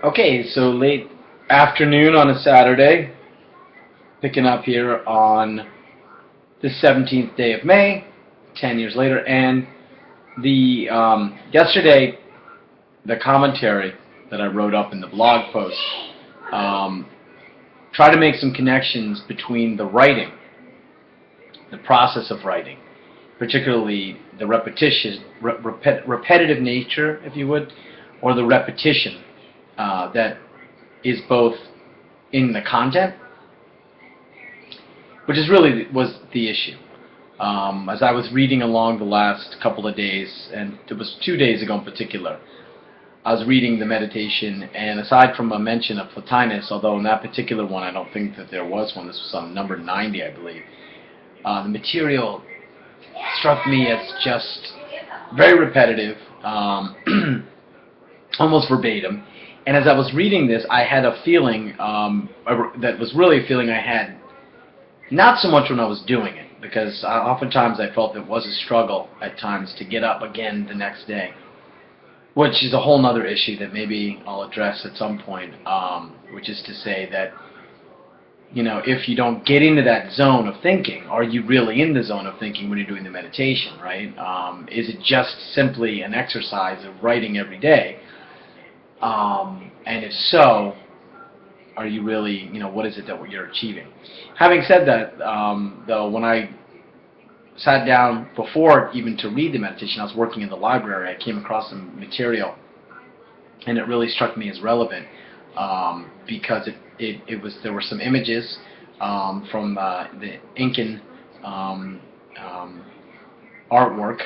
Okay, so late afternoon on a Saturday, picking up here on the 17th day of May, 10 years later, and the yesterday, the commentary that I wrote up in the blog post um, tried to make some connections between the writing, the process of writing, particularly the repetitive nature, if you would, or the repetition that is both in the content, which is really was the issue. As I was reading along the last couple of days, and it was 2 days ago in particular, I was reading the meditation, and aside from a mention of Plotinus, although in that particular one I don't think that there was one, this was on number 90, I believe, the material struck me as just very repetitive, almost verbatim. And as I was reading this, I had a feeling that was really a feeling I had not so much when I was doing it, because oftentimes I felt it was a struggle at times to get up again the next day, which is a whole other issue that maybe I'll address at some point, which is to say that, you know, if you don't get into that zone of thinking, are you really in the zone of thinking when you're doing the meditation, right? Is it just simply an exercise of writing every day? And if so, are you really, you know, what is it that you're achieving? Having said that, though, when I sat down before even to read the meditation, I was working in the library, I came across some material, and it really struck me as relevant because there were some images from the Incan artwork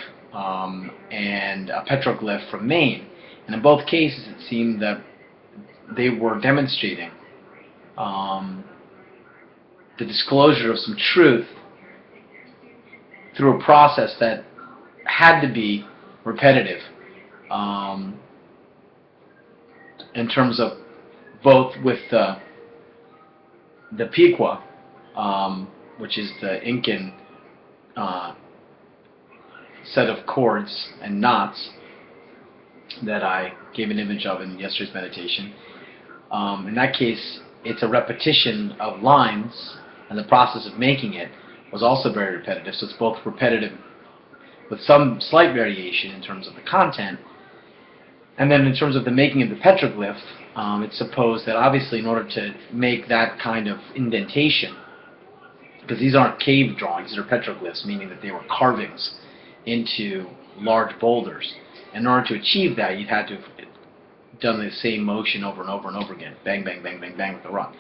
and a petroglyph from Maine, and in both cases it seemed that they were demonstrating the disclosure of some truth through a process that had to be repetitive in terms of both with the piqua, which is the Incan set of chords and knots that I gave an image of in yesterday's meditation. In that case, it's a repetition of lines, and the process of making it was also very repetitive, so it's both repetitive with some slight variation in terms of the content, and then in terms of the making of the petroglyph, it's supposed that obviously in order to make that kind of indentation, because these aren't cave drawings, these are petroglyphs, meaning that they were carvings into large boulders. In order to achieve that, you'd had to have done the same motion over and over and over again, bang, bang, bang, bang, bang with the rock.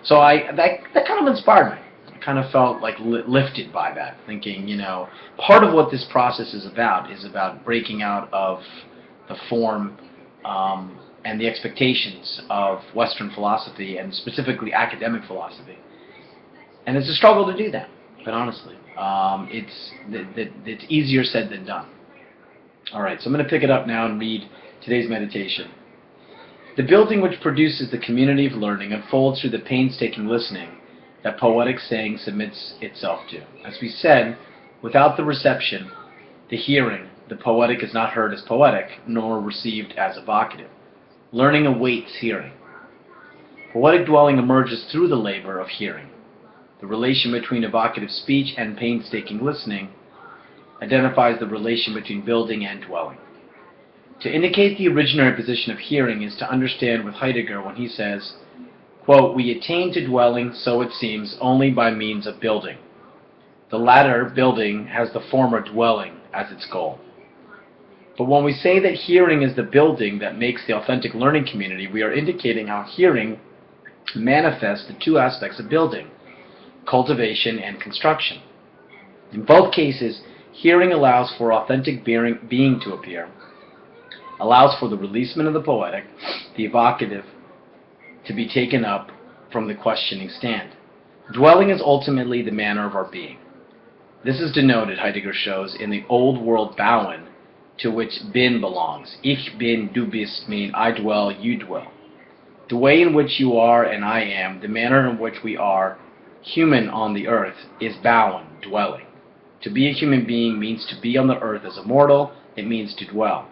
So that kind of inspired me. I kind of felt like lifted by that, thinking, you know, part of what this process is about breaking out of the form and the expectations of Western philosophy, and specifically academic philosophy. And it's a struggle to do that, but honestly, it's easier said than done. All right, so I'm going to pick it up now and read today's meditation. The building which produces the community of learning unfolds through the painstaking listening that poetic saying submits itself to. As we said, without the reception, the hearing, the poetic is not heard as poetic, nor received as evocative. Learning awaits hearing. Poetic dwelling emerges through the labor of hearing. The relation between evocative speech and painstaking listening identifies the relation between building and dwelling. To indicate the originary position of hearing is to understand with Heidegger when he says, quote, "We attain to dwelling, so it seems, only by means of building. The latter, building, has the former, dwelling, as its goal." But when we say that hearing is the building that makes the authentic learning community, we are indicating how hearing manifests the two aspects of building, cultivation and construction. In both cases, hearing allows for authentic being to appear, allows for the releasement of the poetic, the evocative, to be taken up from the questioning stand. Dwelling is ultimately the manner of our being. This is denoted, Heidegger shows, in the old world Bauen, to which bin belongs. Ich bin, du bist mean I dwell, you dwell. The way in which you are and I am, the manner in which we are human on the earth, is Bauen, dwelling. To be a human being means to be on the earth as a mortal, it means to dwell.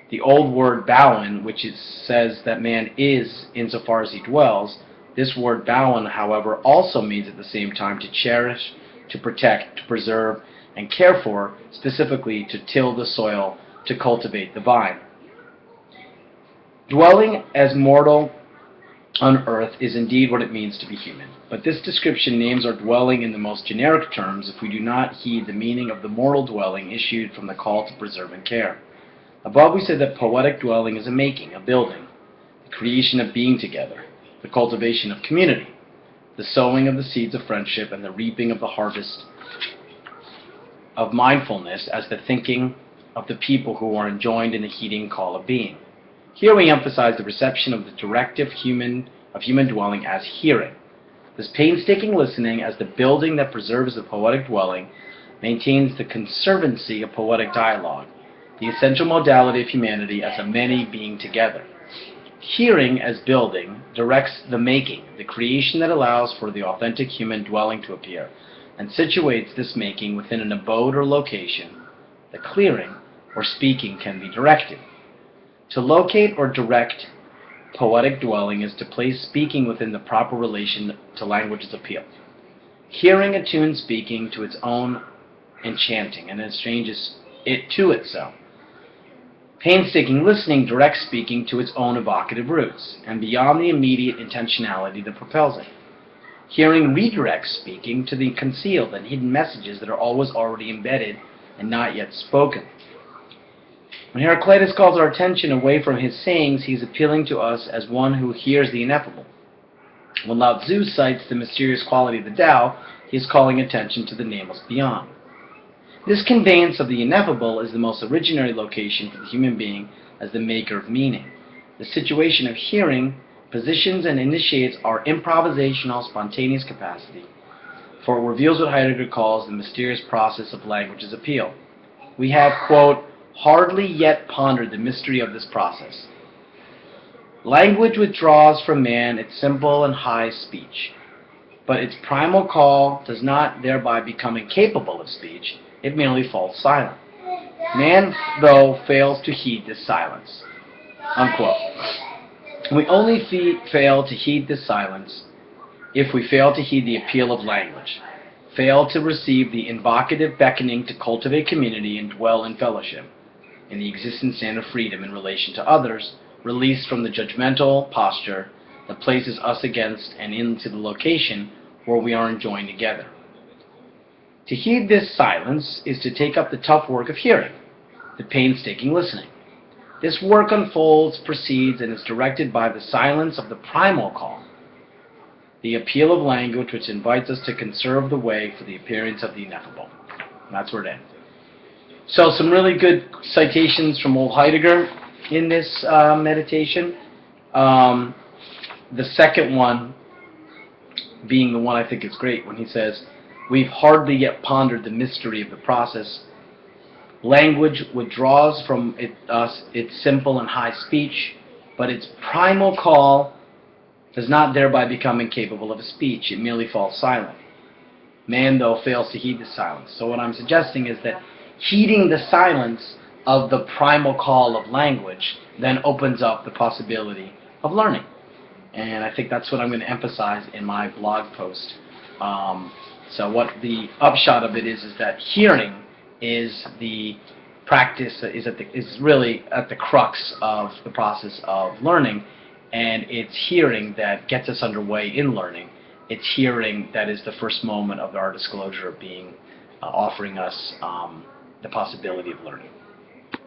The old word bowen, which says that man is insofar as he dwells, this word bowen, however, also means at the same time to cherish, to protect, to preserve, and care for, specifically to till the soil, to cultivate the vine. Dwelling as mortal on earth is indeed what it means to be human. But this description names our dwelling in the most generic terms if we do not heed the meaning of the mortal dwelling issued from the call to preserve and care. Above we said that poetic dwelling is a making, a building, the creation of being together, the cultivation of community, the sowing of the seeds of friendship, and the reaping of the harvest of mindfulness as the thinking of the people who are enjoined in the heeding call of being. Here we emphasize the reception of the directive of human dwelling as hearing. This painstaking listening as the building that preserves the poetic dwelling maintains the conservancy of poetic dialogue, the essential modality of humanity as a many being together. Hearing as building directs the making, the creation that allows for the authentic human dwelling to appear, and situates this making within an abode or location. The clearing, or speaking, can be directed. To locate or direct poetic dwelling is to place speaking within the proper relation to language's appeal. Hearing attunes speaking to its own enchanting and exchanges it to itself. Painstaking listening directs speaking to its own evocative roots, and beyond the immediate intentionality that propels it. Hearing redirects speaking to the concealed and hidden messages that are always already embedded and not yet spoken. When Heraclitus calls our attention away from his sayings, he is appealing to us as one who hears the ineffable. When Lao Tzu cites the mysterious quality of the Tao, he is calling attention to the nameless beyond. This conveyance of the ineffable is the most originary location for the human being as the maker of meaning. The situation of hearing positions and initiates our improvisational, spontaneous capacity, for it reveals what Heidegger calls the mysterious process of language's appeal. We have, quote, hardly yet pondered the mystery of this process. Language withdraws from man its simple and high speech, but its primal call does not thereby become incapable of speech, it merely falls silent. Man, though, fails to heed this silence. Unquote. We only fail to heed this silence if we fail to heed the appeal of language, fail to receive the invocative beckoning to cultivate community and dwell in fellowship, in the existent stand of freedom in relation to others, released from the judgmental posture that places us against and into the location where we are enjoined together. To heed this silence is to take up the tough work of hearing, the painstaking listening. This work unfolds, proceeds, and is directed by the silence of the primal call, the appeal of language which invites us to conserve the way for the appearance of the ineffable. And that's where it ends. So some really good citations from old Heidegger in this meditation. The second one being the one I think is great when he says, we've hardly yet pondered the mystery of the process. Language withdraws from us its simple and high speech, but its primal call does not thereby become incapable of a speech. It merely falls silent. Man, though, fails to heed the silence. So what I'm suggesting is that heeding the silence of the primal call of language then opens up the possibility of learning. And I think that's what I'm going to emphasize in my blog post. So what the upshot of it is that hearing is the practice, is really at the crux of the process of learning, and it's hearing that gets us underway in learning. It's hearing that is the first moment of our disclosure of being, offering us the possibility of learning.